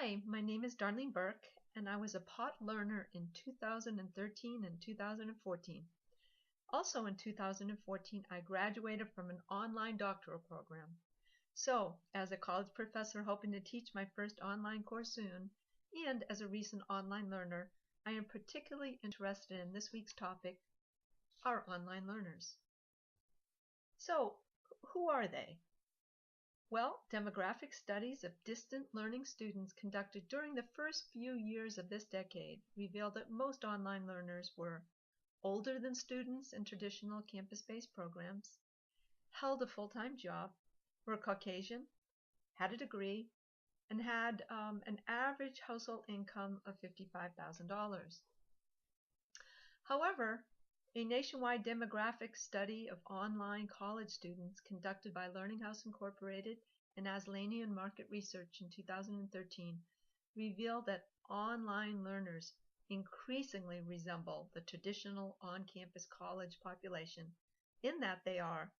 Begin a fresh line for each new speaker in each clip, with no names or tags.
Hi, my name is Darlene Burke, and I was a pot learner in 2013 and 2014. Also in 2014, I graduated from an online doctoral program. So, as a college professor hoping to teach my first online course soon, and as a recent online learner, I am particularly interested in this week's topic, our online learners. So, who are they? Well, demographic studies of distant learning students conducted during the first few years of this decade revealed that most online learners were older than students in traditional campus-based programs, held a full-time job, were Caucasian, had a degree, and had an average household income of $55,000. However, a nationwide demographic study of online college students conducted by Learning House Incorporated and Aslanian Market Research in 2013 revealed that online learners increasingly resemble the traditional on-campus college population in that they are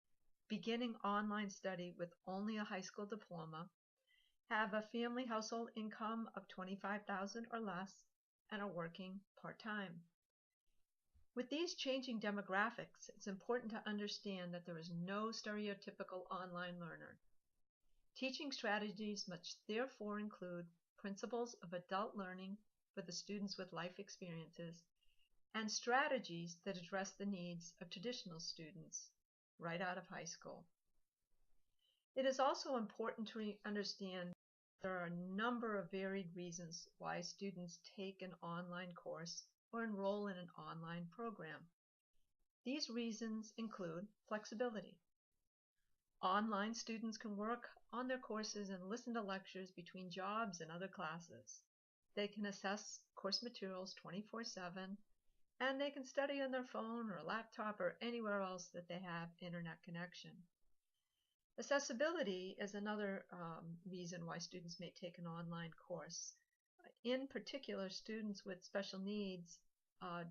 beginning online study with only a high school diploma, have a family household income of $25,000 or less, and are working part-time. With these changing demographics, it's important to understand that there is no stereotypical online learner. Teaching strategies must therefore include principles of adult learning for the students with life experiences and strategies that address the needs of traditional students right out of high school. It is also important to understand there are a number of varied reasons why students take an online course or enroll in an online program. These reasons include flexibility. Online students can work on their courses and listen to lectures between jobs and other classes. They can assess course materials 24/7, and they can study on their phone or laptop or anywhere else that they have internet connection. Accessibility is another reason why students may take an online course. In particular, students with special needs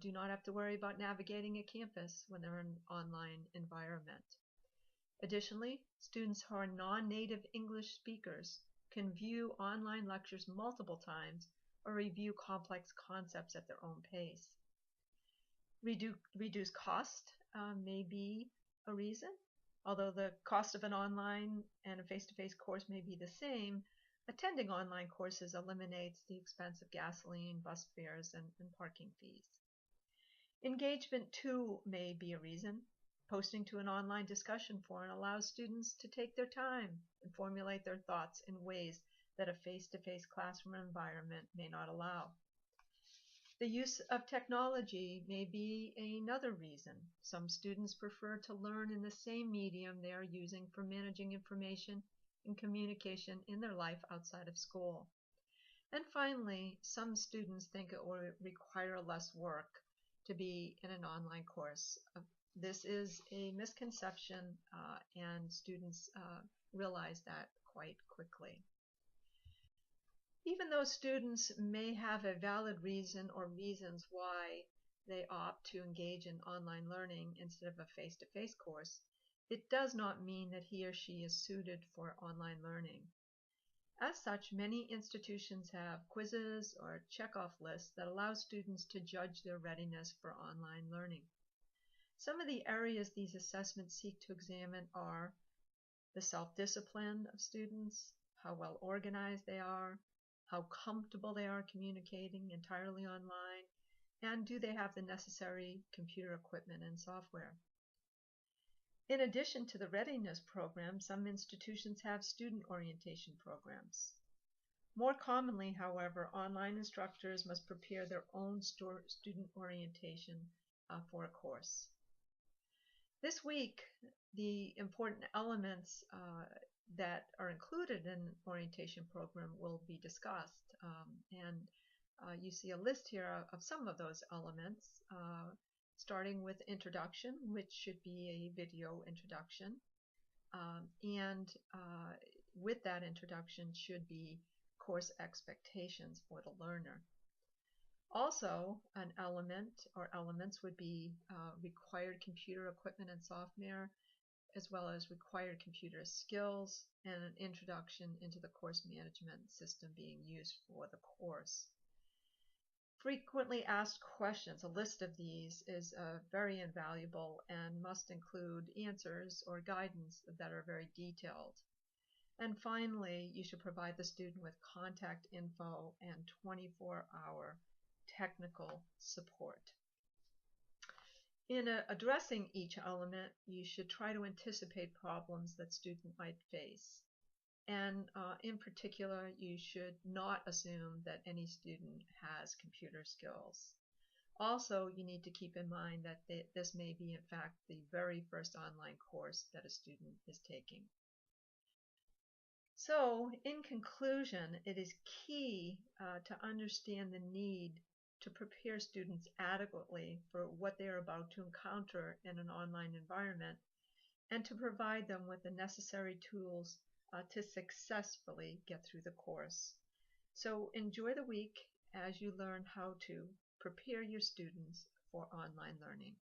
do not have to worry about navigating a campus when they're in an online environment. Additionally, students who are non-native English speakers can view online lectures multiple times or review complex concepts at their own pace. Reduced cost may be a reason. Although the cost of an online and a face-to-face course may be the same, attending online courses eliminates the expense of gasoline, bus fares, and parking fees. Engagement, too, may be a reason. Posting to an online discussion forum allows students to take their time and formulate their thoughts in ways that a face-to-face classroom environment may not allow. The use of technology may be another reason. Some students prefer to learn in the same medium they are using for managing information and communication in their life outside of school. And finally, some students think it will require less work to be in an online course. This is a misconception, and students realize that quite quickly. Even though students may have a valid reason or reasons why they opt to engage in online learning instead of a face-to-face course, it does not mean that he or she is suited for online learning. As such, many institutions have quizzes or check-off lists that allow students to judge their readiness for online learning. Some of the areas these assessments seek to examine are the self-discipline of students, how well organized they are, how comfortable they are communicating entirely online, and do they have the necessary computer equipment and software. In addition to the readiness program, some institutions have student orientation programs. More commonly, however, online instructors must prepare their own student orientation for a course. This week, the important elements that are included in an orientation program will be discussed. You see a list here of some of those elements, starting with introduction, which should be a video introduction. With that introduction should be course expectations for the learner. Also, an element or elements would be required computer equipment and software, as well as required computer skills and an introduction into the course management system being used for the course. Frequently asked questions, a list of these is very invaluable and must include answers or guidance that are very detailed. And finally, you should provide the student with contact info and 24-hour technical support. In addressing each element, you should try to anticipate problems that student might face. And in particular, you should not assume that any student has computer skills. Also, you need to keep in mind that this may be, in fact, the very first online course that a student is taking. So, in conclusion, it is key to understand the need to prepare students adequately for what they are about to encounter in an online environment and to provide them with the necessary tools to successfully get through the course. So enjoy the week as you learn how to prepare your students for online learning.